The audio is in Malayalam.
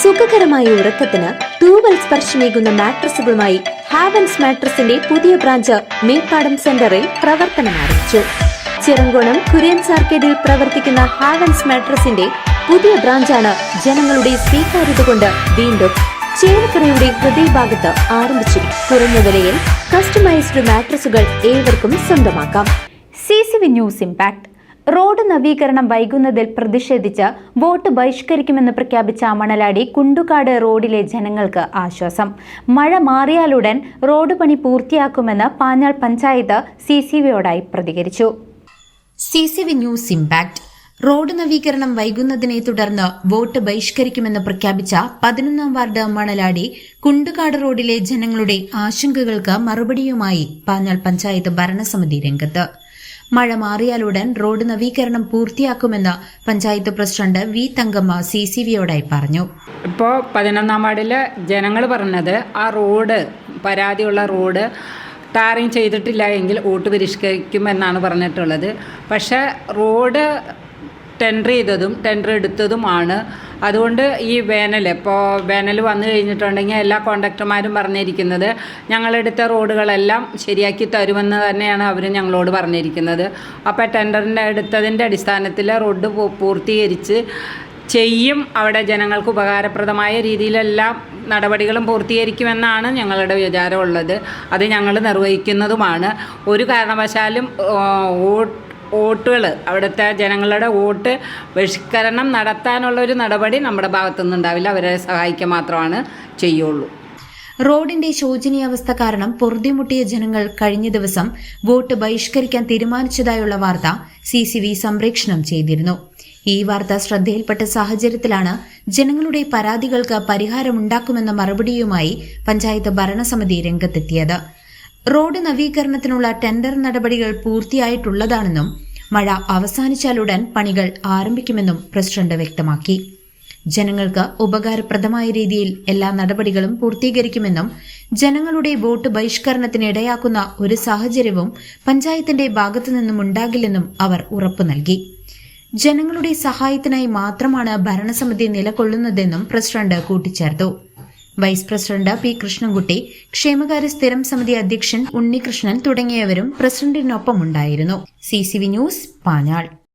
സുഖകരമായ ഉറക്കത്തിന് തൂവൽ സ്പർശമേകുന്ന മാട്രസുകളുമായി ഹാവൻസ് മാട്രസിന്റെ പുതിയ ബ്രാഞ്ച് മേപ്പാടം സെന്ററിൽ പ്രവർത്തനം ആരംഭിച്ചു. ചിറങ്കോണം കുര്യൻസ് ആർക്കേഡിൽ പ്രവർത്തിക്കുന്ന ഹാവൻസ് മാട്രസിന്റെ പുതിയ ബ്രാഞ്ചാണ് ജനങ്ങളുടെ സ്വീകാര്യത കൊണ്ട് വീണ്ടും ചേലക്കരയുടെ ഹൃദയഭാഗത്ത് ആരംഭിച്ചിരിക്കും. കുറഞ്ഞ വിലയിൽ കസ്റ്റമൈസ്ഡ് മാട്രസുകൾ ഏവർക്കും സ്വന്തമാക്കാം. CCV news impact. റോഡ് നവീകരണം വൈകുന്നതിൽ പ്രതിഷേധിച്ച് വോട്ട് ബഹിഷ്കരിക്കുമെന്ന് പ്രഖ്യാപിച്ച മണലാടി കുണ്ടുകാട് റോഡിലെ ജനങ്ങൾക്ക് ആശ്വാസം. മഴ മാറിയാലുടൻ റോഡ് പണി പൂർത്തിയാക്കുമെന്ന് പാഞ്ഞാൾ പഞ്ചായത്ത് CCVയോടായി പ്രതികരിച്ചു. CCV news impact. റോഡ് നവീകരണം വൈകുന്നതിനെ തുടർന്ന് വോട്ട് ബഹിഷ്കരിക്കുമെന്ന് പ്രഖ്യാപിച്ച 11-ാം വാർഡ് മണലാടി കുണ്ടുകാട് റോഡിലെ ജനങ്ങളുടെ ആശങ്കകൾക്ക് മറുപടിയുമായി പാഞ്ഞാൾ പഞ്ചായത്ത് ഭരണസമിതി രംഗത്ത്. മഴ മാറിയാലുടൻ റോഡ് നവീകരണം പൂർത്തിയാക്കുമെന്ന് പഞ്ചായത്ത് പ്രസിഡന്റ് V. തങ്കമ്മ CCVയോടായി പറഞ്ഞു. ഇപ്പോൾ 11-ാം വാർഡിലെ ജനങ്ങൾ പറഞ്ഞത് ആ റോഡ് പരാതിയുള്ള റോഡ് ടാറിങ് ചെയ്തിട്ടില്ല എങ്കിൽ വോട്ട് പരിഷ്കരിക്കുമെന്നാണ് പറഞ്ഞിട്ടുള്ളത്. പക്ഷേ റോഡ് ടെൻഡർ ചെയ്തതും ടെൻഡർ എടുത്തതുമാണ്. അതുകൊണ്ട് ഈ വേനൽ വന്നു കഴിഞ്ഞിട്ടുണ്ടെങ്കിൽ എല്ലാ കോൺട്രാക്ടർമാരും പറഞ്ഞിരിക്കുന്നത് ഞങ്ങളെടുത്ത റോഡുകളെല്ലാം ശരിയാക്കി തരുമെന്ന് തന്നെയാണ് അവർ ഞങ്ങളോട് പറഞ്ഞിരിക്കുന്നത്. അപ്പോൾ ടെൻഡറിൻ്റെ എടുത്തതിൻ്റെ അടിസ്ഥാനത്തിൽ റോഡ് പൂർത്തീകരിച്ച് ചെയ്യും. അവിടെ ജനങ്ങൾക്ക് ഉപകാരപ്രദമായ രീതിയിലെല്ലാം നടപടികളും പൂർത്തീകരിക്കുമെന്നാണ് ഞങ്ങളുടെ വിചാരമുള്ളത്. അത് ഞങ്ങൾ നിർവഹിക്കുന്നതുമാണ്. ഒരു കാരണവശാലും വോട്ടുകൾ അവിടുത്തെ ജനങ്ങളുടെ വോട്ട് ബഹിഷ്കരണം നടത്താനുള്ളൊരു നടപടി നമ്മുടെ ഭാഗത്തുനിന്ന് ഉണ്ടാവില്ല. അവരെ സഹായിക്കുക മാത്രമാണ് ചെയ്യുള്ളൂ. റോഡിന്റെ ശോചനീയാവസ്ഥ കാരണം പൊറുതിമുട്ടിയ ജനങ്ങൾ കഴിഞ്ഞ ദിവസം വോട്ട് ബഹിഷ്കരിക്കാൻ തീരുമാനിച്ചതായുള്ള വാർത്ത CCV സംപ്രേഷണം ചെയ്തിരുന്നു. ഈ വാർത്ത ശ്രദ്ധയിൽപ്പെട്ട സാഹചര്യത്തിലാണ് ജനങ്ങളുടെ പരാതികൾക്ക് പരിഹാരമുണ്ടാക്കുമെന്ന മറുപടിയുമായി പഞ്ചായത്ത് ഭരണസമിതി രംഗത്തെത്തിയത്. റോഡ് നവീകരണത്തിനുള്ള ടെൻഡർ നടപടികൾ പൂർത്തിയായിട്ടുള്ളതാണെന്നും മഴ അവസാനിച്ചാലുടൻ പണികൾ ആരംഭിക്കുമെന്നും പ്രസിഡന്റ് വ്യക്തമാക്കി. ജനങ്ങൾക്ക് ഉപകാരപ്രദമായ രീതിയിൽ എല്ലാ നടപടികളും പൂർത്തീകരിക്കുമെന്നും ജനങ്ങളുടെ വോട്ട് ബഹിഷ്കരണത്തിന് ഇടയാക്കുന്ന ഒരു സാഹചര്യവും പഞ്ചായത്തിന്റെ ഭാഗത്തുനിന്നും ഉണ്ടാകില്ലെന്നും അവർ ഉറപ്പു നൽകി. ജനങ്ങളുടെ സഹായത്തിനായി മാത്രമാണ് ഭരണസമിതി നിലകൊള്ളുന്നതെന്നും പ്രസിഡന്റ് കൂട്ടിച്ചേർത്തു. Vice president P. കൃഷ്ണൻകുട്ടി, ക്ഷേമകാര്യ സ്ഥിരം സമിതി അധ്യക്ഷൻ ഉണ്ണികൃഷ്ണൻ തുടങ്ങിയവരും പ്രസിഡന്റിനൊപ്പമുണ്ടായിരുന്നു. CCV news, Panjal.